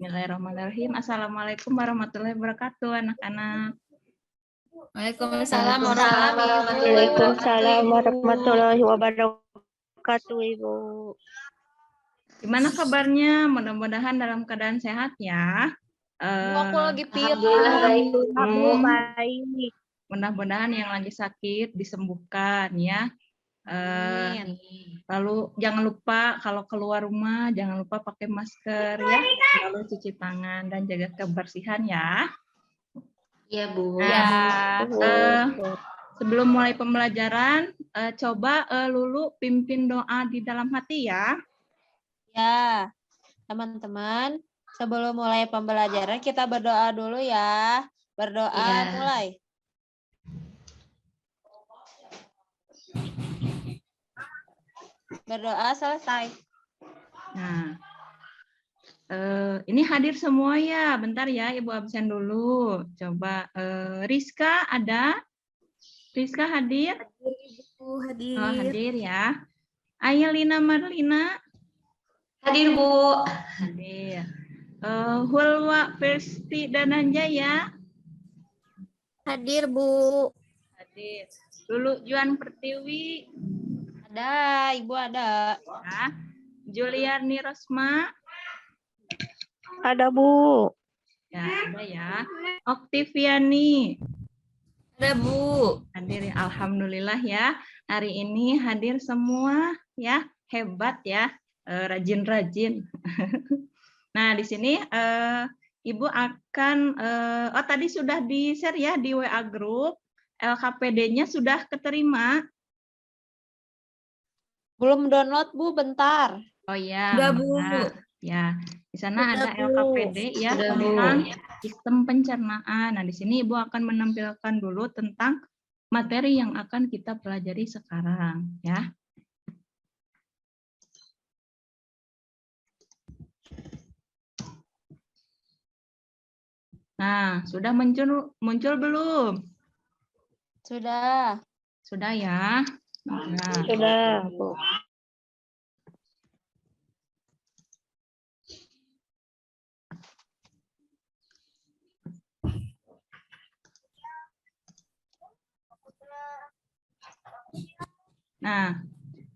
Bismillahirrahmanirrahim. Assalamualaikum warahmatullahi wabarakatuh, anak-anak. Waalaikumsalam warahmatullahi wabarakatuh, Ibu. Gimana kabarnya? Mudah-mudahan dalam keadaan sehat ya. Aku lagi Alhamdulillah baik, baik. Mudah-mudahan yang lagi sakit disembuhkan ya. Lalu jangan lupa kalau keluar rumah jangan lupa pakai masker ya. Lalu cuci tangan dan jaga kebersihan ya. Iya, Bu. Sebelum mulai pembelajaran, coba Lulu pimpin doa di dalam hati ya. Ya, teman-teman, sebelum mulai pembelajaran kita berdoa dulu ya. Berdoa mulai. Berdoa selesai. Nah, ini hadir semua ya. Bentar ya, Ibu absen dulu. Coba Rizka ada? Rizka hadir? Hadir. Oh, hadir ya. Ayelina Marlina? Hadir, Bu. Hadir. Hulwa Persti Dananjaya? Hadir, Bu. Hadir. Lulu Juan Pertiwi? Ada, Ibu ada. Ya. Juliani Rosma? Ada, Bu. Ya, ada ya. Oktiviani? Ada, Bu. Hadir, alhamdulillah ya. Hari ini hadir semua ya, hebat ya, rajin-rajin. Nah, di sini Ibu akan tadi sudah di-share ya di WA group. LKPD-nya sudah keterima? Belum download, Bu, bentar. Oh ya. Udah, Bu. Ya, di sana Udah, ada Bu. LKPD ya Udah, Bu. tentang sistem pencernaan. Nah, di sini Ibu akan menampilkan dulu tentang materi yang akan kita pelajari sekarang ya. Nah, sudah muncul belum? Sudah. Sudah ya. Nah. Sudah, Bu. Nah,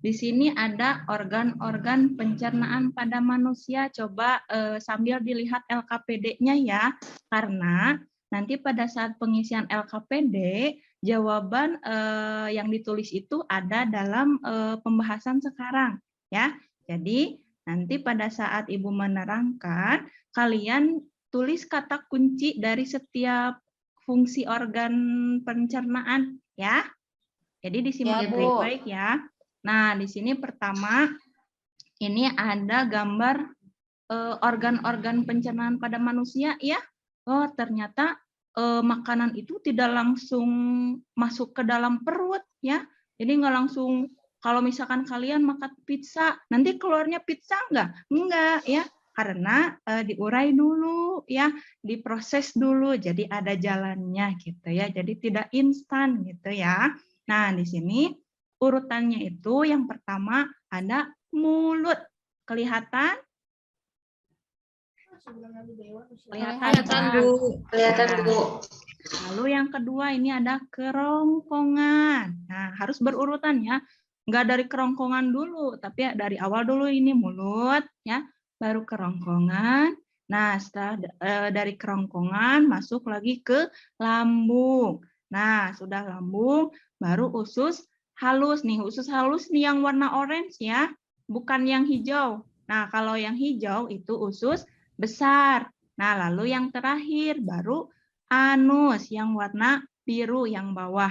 di sini ada organ-organ pencernaan pada manusia. Coba sambil dilihat LKPD-nya ya, karena nanti pada saat pengisian LKPD, jawaban yang ditulis itu ada dalam pembahasan sekarang ya. Jadi nanti pada saat Ibu menerangkan, kalian tulis kata kunci dari setiap fungsi organ pencernaan ya. Jadi disimak baik-baik ya. Nah, di sini pertama ini ada gambar organ-organ pencernaan pada manusia ya. Oh, ternyata makanan itu tidak langsung masuk ke dalam perut ya. Jadi nggak langsung, kalau misalkan kalian makan pizza, nanti keluarnya pizza nggak? Enggak ya. Karena diurai dulu ya, diproses dulu. Jadi ada jalannya gitu ya. Jadi tidak instan gitu ya. Nah, di sini urutannya itu yang pertama ada mulut. Kelihatan? Kelihatan, Bu. Kelihatan, Bu. Lalu yang kedua ini ada kerongkongan. Nah, harus berurutan ya. Enggak dari kerongkongan dulu, tapi dari awal dulu ini mulut ya, baru kerongkongan. Nah, setelah dari kerongkongan masuk lagi ke lambung. Nah, sudah lambung, baru usus halus nih. Usus halus nih yang warna orange ya, bukan yang hijau. Nah, kalau yang hijau itu usus besar. Nah, lalu yang terakhir baru anus yang warna biru yang bawah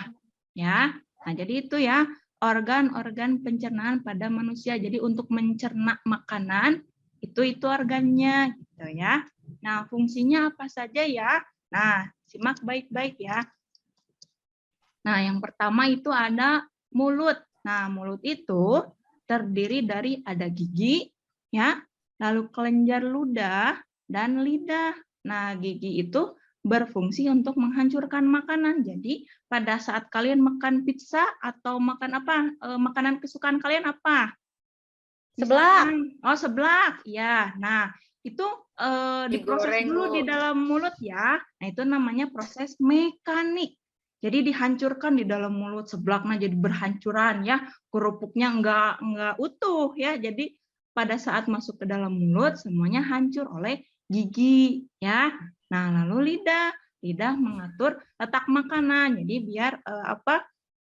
ya. Nah, jadi itu ya organ-organ pencernaan pada manusia. Jadi untuk mencerna makanan itu organnya gitu ya. Nah, fungsinya apa saja ya? Nah, simak baik-baik ya. Nah, yang pertama itu ada mulut. Nah, mulut itu terdiri dari ada gigi ya, lalu kelenjar ludah dan lidah. Nah, gigi itu berfungsi untuk menghancurkan makanan. Jadi, pada saat kalian makan pizza atau makan apa? Makanan kesukaan kalian apa? Seblak. Oh, seblak. Ya. Nah, itu diproses Digoreng, dulu Bu. di dalam mulut ya. Nah, itu namanya proses mekanik. Jadi dihancurkan di dalam mulut, seblaknya jadi berhancuran ya, kerupuknya enggak utuh ya. Jadi pada saat masuk ke dalam mulut semuanya hancur oleh gigi ya. Nah, lalu lidah mengatur letak makanan. Jadi biar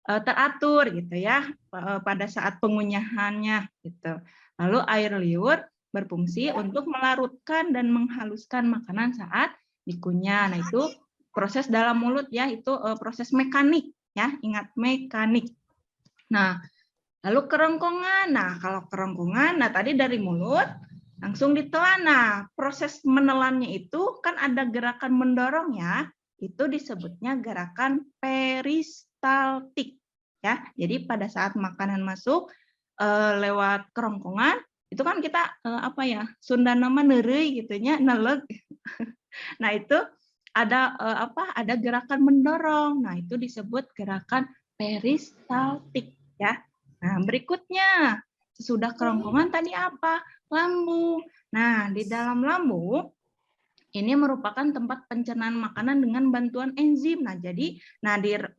teratur gitu ya pada saat pengunyahannya gitu. Lalu air liur berfungsi untuk melarutkan dan menghaluskan makanan saat dikunyah. Nah, itu proses dalam mulut ya, itu proses mekanik ya, ingat mekanik. Nah, lalu kerongkongan. Nah, kalau kerongkongan, nah tadi dari mulut langsung ditelan. Nah, proses menelannya itu kan ada gerakan mendorong ya, itu disebutnya gerakan peristaltik ya. Jadi pada saat makanan masuk lewat kerongkongan, itu kan kita Sunda nama neureuy gitu nya, neleg. Nah, itu ada ada gerakan mendorong. Nah, itu disebut gerakan peristaltik ya. Nah, berikutnya sesudah kerongkongan tadi apa? Lambung. Nah, di dalam lambung ini merupakan tempat pencernaan makanan dengan bantuan enzim. Nah, jadi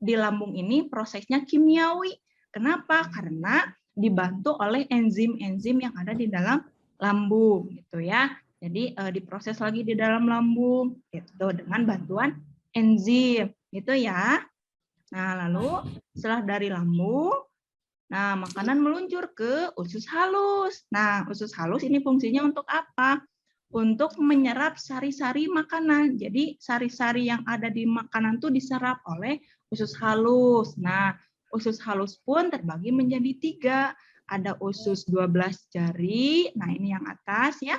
di lambung ini prosesnya kimiawi. Kenapa? Karena dibantu oleh enzim-enzim yang ada di dalam lambung gitu ya. Jadi diproses lagi di dalam lambung gitu dengan bantuan enzim gitu ya. Nah, lalu setelah dari lambung, nah makanan meluncur ke usus halus. Nah, usus halus ini fungsinya untuk apa? Untuk menyerap sari-sari makanan. Jadi sari-sari yang ada di makanan itu diserap oleh usus halus. Nah, usus halus pun terbagi menjadi 3. Ada usus 12 jari, nah ini yang atas ya.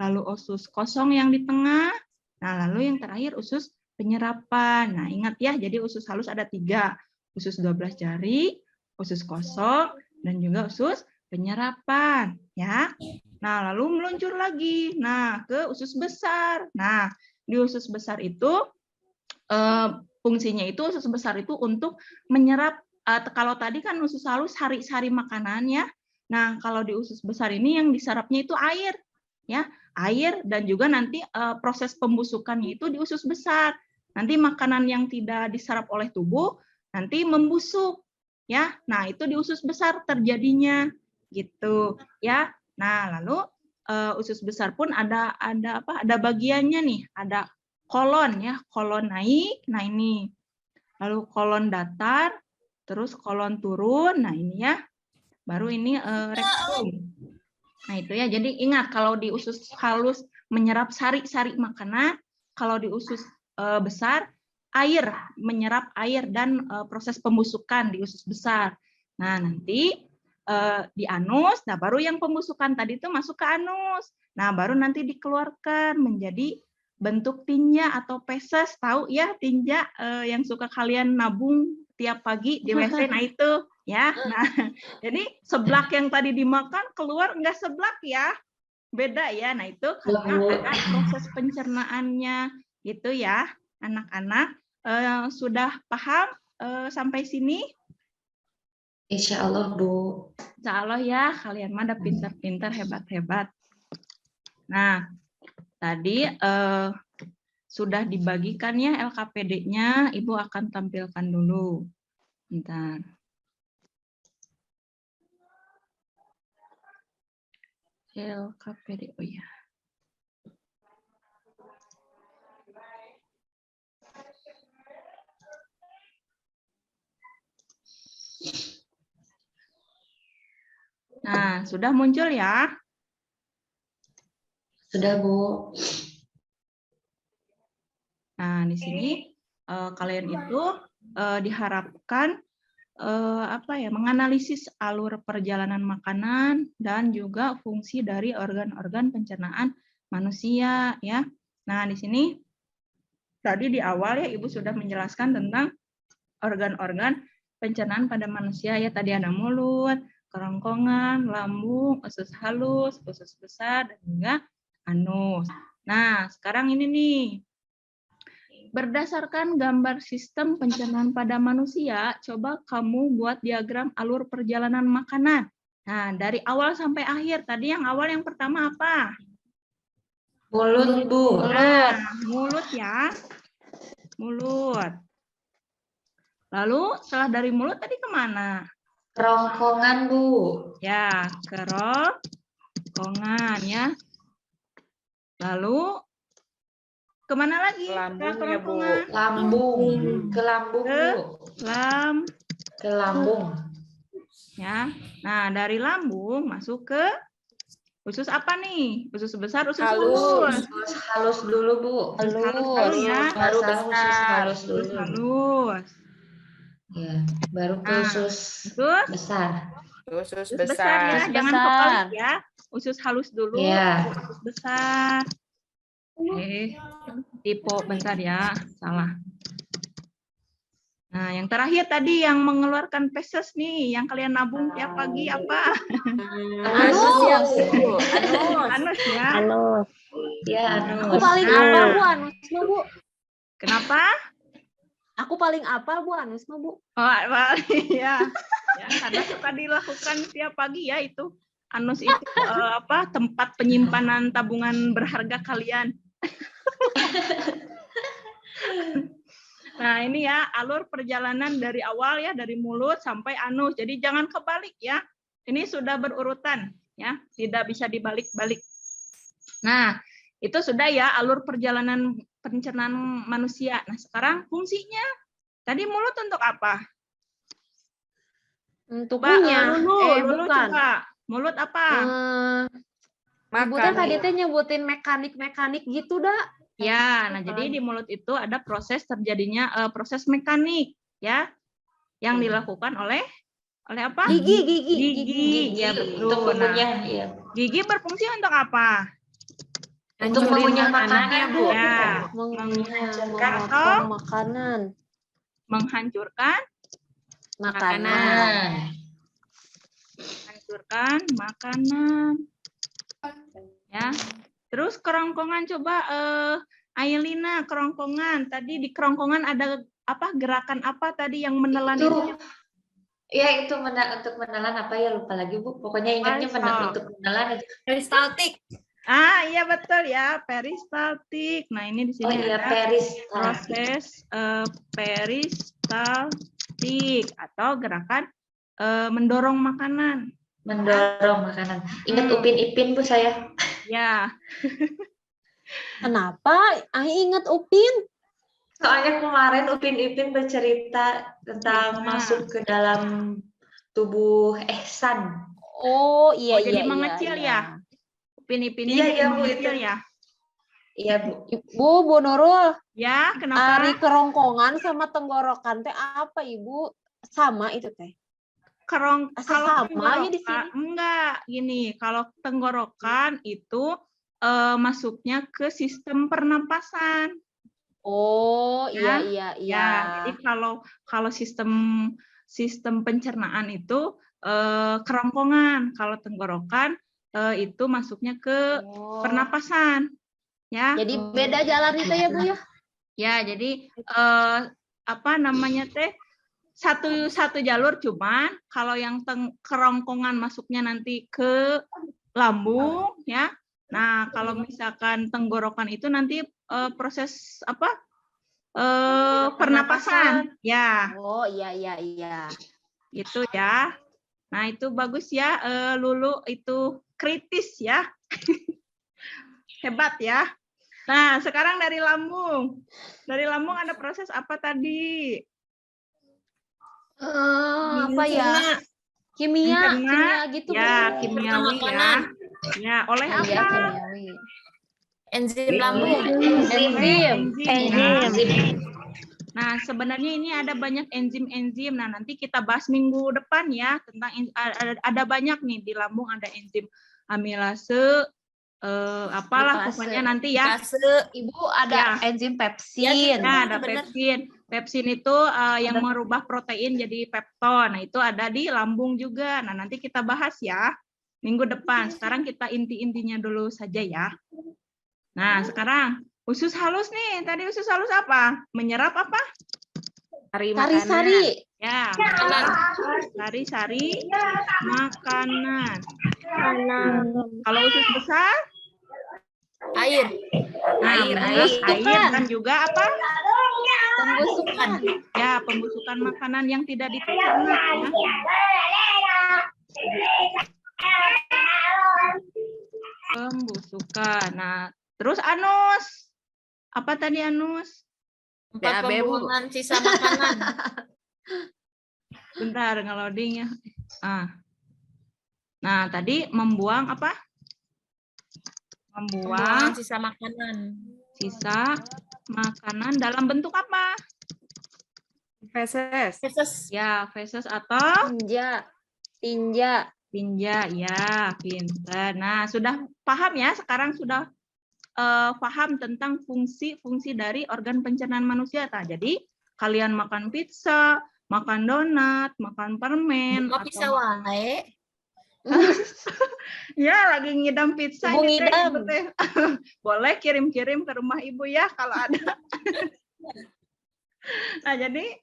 Lalu usus kosong yang di tengah. Nah, lalu yang terakhir usus penyerapan. Nah, ingat ya, jadi usus halus ada 3. Usus 12 jari, usus kosong, dan juga usus penyerapan ya. Nah, lalu meluncur lagi. Nah, ke usus besar. Nah, di usus besar itu fungsinya itu usus besar itu untuk menyerap kalau tadi kan usus halus sari-sari makanan ya. Nah, kalau di usus besar ini yang diserapnya itu air ya, air dan juga nanti proses pembusukannya itu di usus besar. Nanti makanan yang tidak diserap oleh tubuh nanti membusuk ya. Nah, itu di usus besar terjadinya gitu ya. Nah, lalu usus besar pun ada bagiannya nih, ada kolon ya, kolon naik, nah ini. Lalu kolon datar, terus kolon turun, nah ini ya. Baru ini rektum. Nah, itu ya. Jadi ingat kalau di usus halus menyerap sari-sari makanan, kalau di usus besar air, menyerap air dan proses pembusukan di usus besar. Nah, nanti di anus, nah baru yang pembusukan tadi itu masuk ke anus. Nah, baru nanti dikeluarkan menjadi bentuk tinja atau feses. Tahu ya tinja yang suka kalian nabung tiap pagi di WC, nah itu ya. Nah, jadi seblak yang tadi dimakan keluar enggak seblak ya. Beda ya. Nah, itu karena ada proses pencernaannya gitu ya. Anak-anak sudah paham sampai sini? Insya Allah, Bu. Insya Allah ya, kalian mah udah pintar-pintar, hebat-hebat. Nah, tadi sudah dibagikan ya LKPD-nya, Ibu akan tampilkan dulu. Bentar. LKPD, oh ya. Nah, sudah muncul ya? Sudah, Bu. Nah, di sini kalian itu diharapkan menganalisis alur perjalanan makanan dan juga fungsi dari organ-organ pencernaan manusia ya. Nah, di sini tadi di awal ya Ibu sudah menjelaskan tentang organ-organ pencernaan pada manusia ya. Tadi ada mulut, kerongkongan, lambung, usus halus, usus besar, dan juga anus. Nah, sekarang ini nih. Berdasarkan gambar sistem pencernaan pada manusia, coba kamu buat diagram alur perjalanan makanan. Nah, dari awal sampai akhir. Tadi yang awal yang pertama apa? Mulut, Bu. Nah, mulut ya. Mulut. Lalu setelah dari mulut tadi kemana? Kerongkongan, Bu. Ya, kerongkongan ya. Lalu kemana lagi? Setelah Lambung ya, Bu. kerongkongan? Lambung. Ke lambung, Ke Bu. Ke lambung. ya. Nah, dari lambung masuk ke usus apa nih? Usus besar, usus Halus. halus. Usus halus dulu, Bu. Usus halus dulu ya. Baru usus halus Usus dulu. halus. Ya, baru ke Nah, usus usus besar. Usus usus besar ya, besar. jangan besar. kebalik ya. Usus halus dulu, Ya. usus besar. Tipe bentar ya, salah. Nah, yang terakhir tadi yang mengeluarkan feses nih, yang kalian nabung tiap pagi apa? Anus ya, Bu. Anus ya. Ya, Aku anus. paling Nah. apa Bu anus mah Bu? Kenapa? Aku paling apa Bu anus mah Bu? Oh, ya. Ya, karena suka dilakukan tiap pagi ya itu. Anus itu tempat penyimpanan tabungan berharga kalian. Nah, ini ya alur perjalanan dari awal ya, dari mulut sampai anus. Jadi jangan kebalik ya. Ini sudah berurutan ya, tidak bisa dibalik-balik. Nah, itu sudah ya alur perjalanan pencernaan manusia. Nah, sekarang fungsinya tadi mulut untuk apa? Untuk Mbak, punya. Lulu Bukan. coba. Mulut apa? Ibu teh tadi teh nyebutin mekanik-mekanik gitu dah. Ya, nah jadi di mulut itu ada proses terjadinya proses mekanik ya yang dilakukan oleh apa? Gigi. Ya betul. Untuk mengunyah, ya. Gigi berfungsi untuk apa? Untuk mengunyah makanan, Bu. Ya, Menghancurkan memotong makanan. menghancurkan Makanan. Ya. Terus kerongkongan coba Ailina, kerongkongan. Tadi di kerongkongan ada apa? Gerakan apa tadi yang menelan itu? Ya, itu untuk menelan apa ya, lupa lagi, Bu. Pokoknya ingatnya untuk menelan itu. Peristaltik. Ah, iya betul ya, peristaltik. Nah, ini di sini ada proses peristaltik atau gerakan mendorong makanan. Mendorong makanan. Ingat Upin Ipin, Bu, saya. Ya. Kenapa? Ingat Upin. Soalnya kemarin Upin Ipin bercerita tentang masuk ke dalam tubuh Ehsan. Oh, iya. Jadi mengecil ya. Upin Ipin ini mengecil ya. Iya, Bu. Bu Nurul. Ya, kenapa? Ari kerongkongan sama tenggorokan teh apa, Ibu? Sama itu teh. Kalau sama ya di sini. Enggak, gini, kalau tenggorokan itu masuknya ke sistem pernapasan. Oh, ya? iya. Ya, jadi kalau sistem pencernaan itu kerongkongan, kalau tenggorokan itu masuknya ke pernapasan. Ya. Jadi beda jalan itu ya, Bu ya? Ya, jadi apa namanya teh? Satu jalur, cuman kalau yang kerongkongan masuknya nanti ke lambung ya. Nah, kalau misalkan tenggorokan itu nanti proses apa? Pernapasan. Ya. Oh, iya. Itu ya. Nah, itu bagus ya, Lulu, itu kritis ya. Hebat ya. Nah, sekarang dari lambung. Dari lambung ada proses apa tadi? Apa ya? Kimia gitu. Ya, kimiawi ya. Ya, oleh apa? Iya, kimiawi. Enzim lambung. Enzim. Nah, sebenarnya ini ada banyak enzim-enzim. Nah, nanti kita bahas minggu depan ya tentang ada banyak nih di lambung, ada enzim amilase, apalah pokoknya nanti ya. Ibu ada enzim pepsin. Ya, ada pepsin. Pepsin itu yang merubah protein jadi pepton. Nah, itu ada di lambung juga. Nah, nanti kita bahas ya minggu depan. Sekarang kita inti-intinya dulu saja ya. Nah, sekarang usus halus nih. Tadi usus halus apa? Menyerap apa? Sari-sari. Ya, sari-sari makanan. Kalau usus besar? Air. Nah, Air, terus air. air dan juga apa? Pembusukan. Ya, pembusukan makanan yang tidak dicerna ya. Pembusukan. Nah, terus Anus. Apa tadi Anus? 4 BAB, Bu. pembuangan sisa makanan. Bentar nge-loading ya. Nah, tadi membuang apa? Pembuangan Membuang sisa makanan. sisa makanan dalam bentuk apa? Feses. Feses. Ya, feses atau Tinja. Tinja. tinja. Ya, pintar. Nah, sudah paham ya? Sekarang sudah paham tentang fungsi-fungsi dari organ pencernaan manusia. Jadi, kalian makan pizza, makan donat, makan permen, Mau bisa wae. ya lagi ngidam pizza Ibu ini teh, ngidam. Ibu teh. Boleh kirim-kirim ke rumah Ibu ya kalau ada. Nah, jadi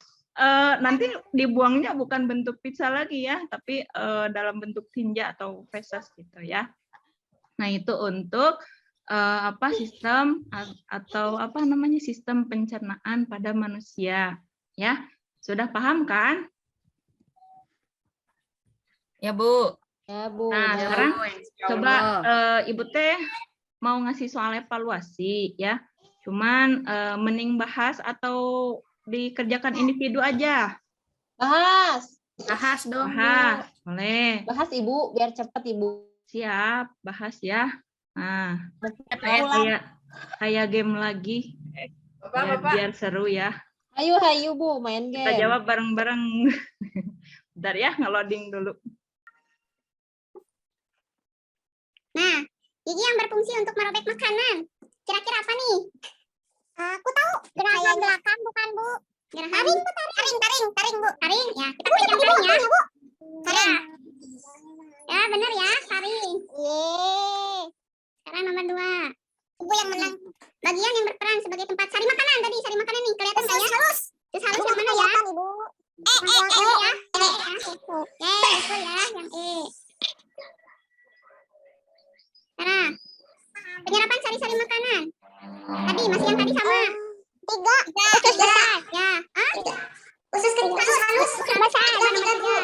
nanti dibuangnya bukan bentuk pizza lagi ya, tapi dalam bentuk tinja atau feses gitu ya. Nah, itu untuk sistem atau apa namanya sistem pencernaan pada manusia ya. Sudah paham kan? Ya, Bu. Ya, Bu. Nah, Ya, sekarang Bu. coba Ibu teh mau ngasih soal evaluasi ya. Cuman mending bahas atau dikerjakan individu aja. Bahas. Bahas dong, Bahas, boleh. Bahas, Ibu, biar cepat, Ibu. Siap, bahas ya. Nah, Bu. kayak game lagi. Biar seru ya. Hayu, Bu, main game. Kita jawab bareng-bareng. Bentar ya, nge-loading dulu. Nah, gigi yang berfungsi untuk merobek makanan. Kira-kira apa nih? Aku tahu. Gerakan bukan, Bu. Taring, Bu, taring, Bu. Taring, ya. Kita klik yang taring ya. Bu. Taring. Ya, benar ya, taring. Yeay. Sekarang nomor 2. Ibu yang menang. Bagian yang berperan sebagai tempat sari makanan tadi. Sari makanan nih, kelihatan nggak ya? Halus yang mana ya? Ibu. Ya. Oke, betul ya, yang E. Cara penyerapan sari-sari makanan. Tadi masih yang tadi sama. 3. Usus besar. Ya. Usus kecil. Usus besar.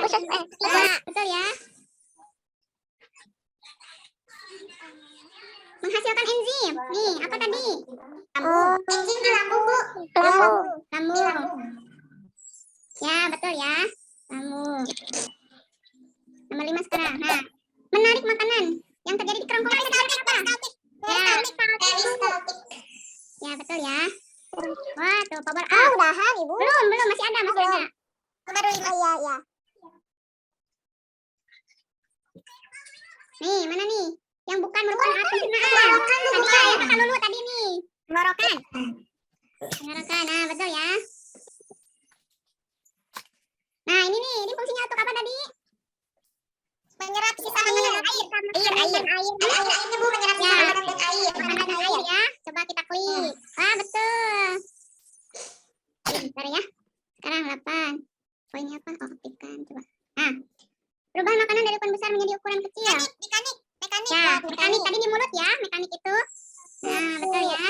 Usus besar. Betul ya. Menghasilkan enzim. Nih, apa tadi? Lambung. Enzim di lambung, Bu. Lambung. Ya, betul ya. Lambung. Nomor 5 sekarang. Nah, menarik makanan yang terjadi di kerongkongan apa? Ya, betul ya. Wah, tuh power up. Udahan, Ibu. Belum, masih ada. Baru 5. Iya. Nih, mana nih? Yang bukan merupakan alat pencernaan. Tadi ya, kata Lulu tadi nih. Tenggorokan. Nah, betul ya. Nah, ini nih, ini fungsinya untuk apa tadi? Menyerap sisa makanan dan air. Air, Bu, menyerap sisa makanan dan air. Makanan dan air ya. Coba kita klik. Wah, betul. Bentar ya. Sekarang 8. Poinnya apa? Oh, aktifkan. Coba. Nah, perubahan makanan dari ukuran besar menjadi ukuran kecil. Mekanik. Ya, mekanik tadi di mulut ya, mekanik itu. Nah, betul ya.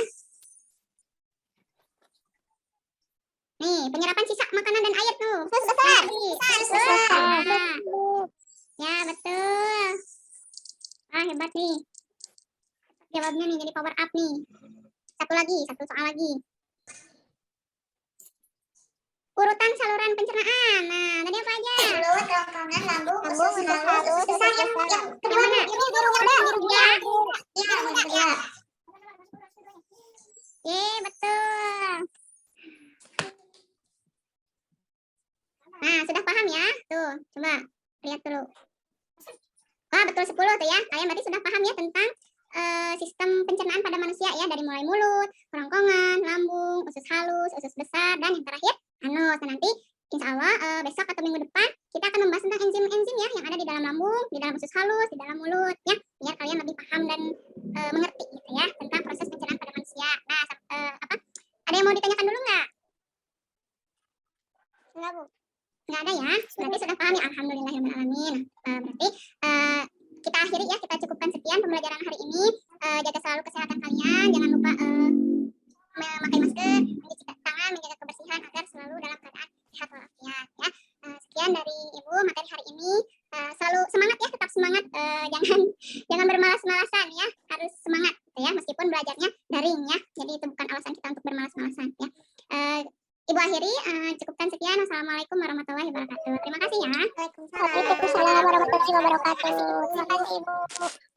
Nih, penyerapan sisa makanan dan air tuh. Besar. Nah, ya, betul. Wah, hebat nih. Jawabnya nih jadi power up nih. Satu soal lagi. Urutan saluran pencernaan. Nah, tadi apa aja? Mulut, kerongkongan, lambung, usus, halus. Besar yang kedua mana? Biru ya. Iya. Betul. Nah, sudah paham ya? Tuh, coba lihat dulu. Wah, betul 10 tuh ya. Kalian berarti sudah paham ya tentang sistem pencernaan pada manusia ya, dari mulai mulut, kerongkongan, lambung, usus halus, usus besar, dan yang terakhir anus. Nah, nanti insya Allah besok atau minggu depan kita akan membahas tentang enzim-enzim ya yang ada di dalam lambung, di dalam usus halus, di dalam mulut ya, biar kalian lebih paham dan mengerti gitu ya tentang proses pencernaan pada manusia. Nah, ada yang mau ditanyakan dulu nggak? Enggak, Bu. Nggak ada ya. Berarti sudah paham ya. Alhamdulillahirrahmanirrahim. Berarti kita akhiri ya, kita cukupkan sekian pembelajaran hari ini. jaga selalu kesehatan kalian, jangan lupa memakai masker, mencuci tangan, menjaga kebersihan agar selalu dalam keadaan sehat walafiat ya. Sekian dari Ibu materi hari ini. Selalu semangat ya, tetap semangat, jangan bermalas-malasan ya, harus semangat gitu ya, meskipun belajarnya daring ya. Jadi itu bukan alasan kita untuk bermalas-malasan ya. Ibu akhiri, cukupkan sekian. Assalamualaikum warahmatullahi wabarakatuh. Terima kasih ya. Waalaikumsalam warahmatullahi wabarakatuh. Terima kasih Ibu.